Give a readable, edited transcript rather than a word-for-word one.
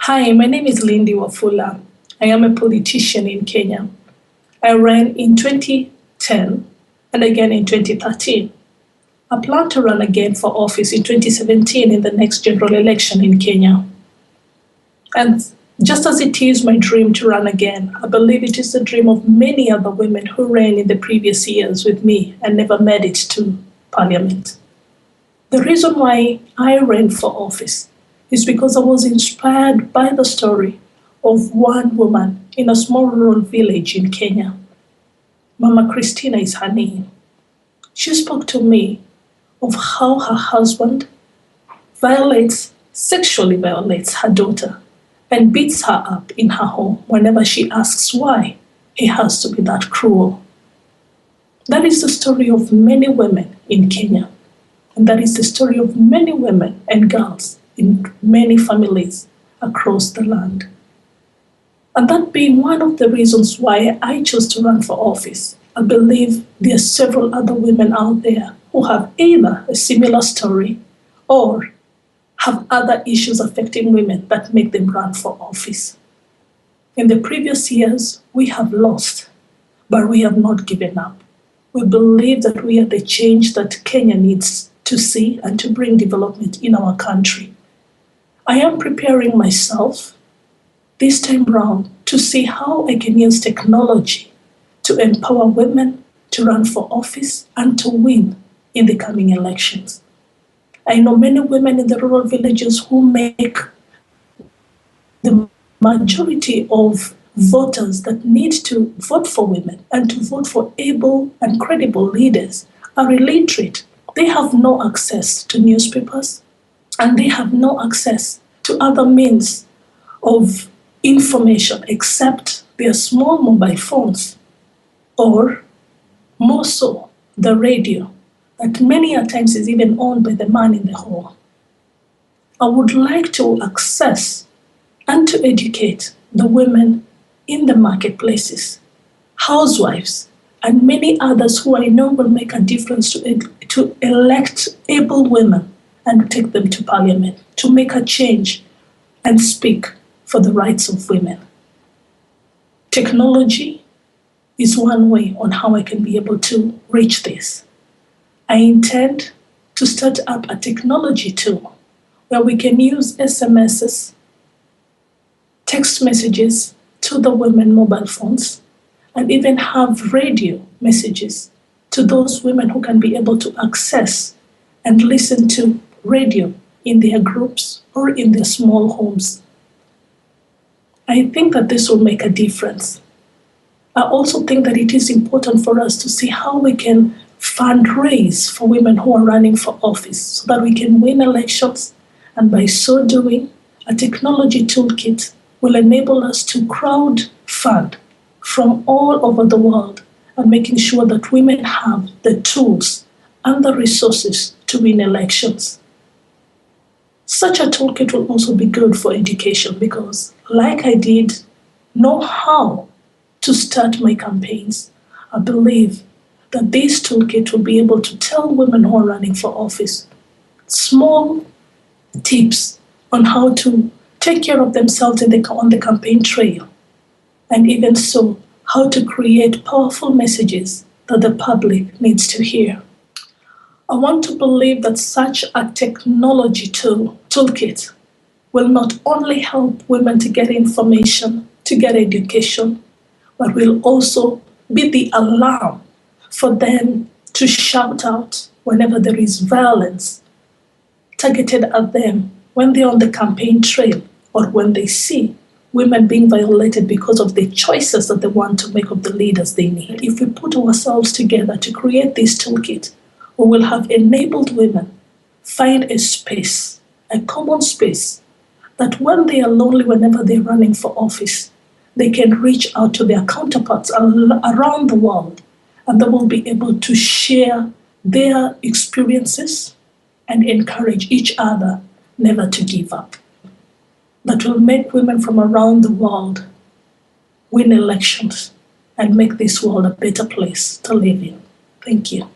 Hi, my name is Lindy Wafula. I am a politician in Kenya. I ran in 2010 and again in 2013. I plan to run again for office in 2017 in the next general election in Kenya. And just as it is my dream to run again, I believe it is the dream of many other women who ran in the previous years with me and never made it to parliament. The reason why I ran for office is because I was inspired by the story of one woman in a small rural village in Kenya. Mama Christina is her name. She spoke to me of how her husband sexually violates her daughter and beats her up in her home whenever she asks why he has to be that cruel. That is the story of many women in Kenya. And that is the story of many women and girls in many families across the land. And that being one of the reasons why I chose to run for office, I believe there are several other women out there who have either a similar story or have other issues affecting women that make them run for office. In the previous years, we have lost, but we have not given up. We believe that we are the change that Kenya needs to see and to bring development in our country. I am preparing myself this time round to see how I can use technology to empower women to run for office and to win in the coming elections. I know many women in the rural villages who make the majority of voters that need to vote for women and to vote for able and credible leaders are illiterate. They have no access to newspapers and they have no access to other means of information except their small mobile phones or more so the radio that many a times is even owned by the man in the hall. I would like to access and to educate the women in the marketplaces, housewives, and many others who I know will make a difference to elect able women and take them to parliament, to make a change and speak for the rights of women. Technology is one way on how I can be able to reach this. I intend to start up a technology tool where we can use SMSs, text messages to the women mobile phones, and even have radio messages to those women who can be able to access and listen to radio in their groups or in their small homes. I think that this will make a difference. I also think that it is important for us to see how we can fundraise for women who are running for office so that we can win elections, and by so doing, a technology toolkit will enable us to crowdfund from all over the world and making sure that women have the tools and the resources to win elections. Such a toolkit will also be good for education because, like I did, know how to start my campaigns. I believe that this toolkit will be able to tell women who are running for office small tips on how to take care of themselves on the campaign trail, and even so, how to create powerful messages that the public needs to hear. I want to believe that such a technology toolkit will not only help women to get information, to get education, but will also be the alarm for them to shout out whenever there is violence targeted at them when they're on the campaign trail or when they see women being violated because of the choices that they want to make of the leaders they need. If we put ourselves together to create this toolkit, we will have enabled women find a space, a common space, that when they are lonely, whenever they're running for office, they can reach out to their counterparts around the world, and they will be able to share their experiences and encourage each other never to give up. That will make women from around the world win elections and make this world a better place to live in. Thank you.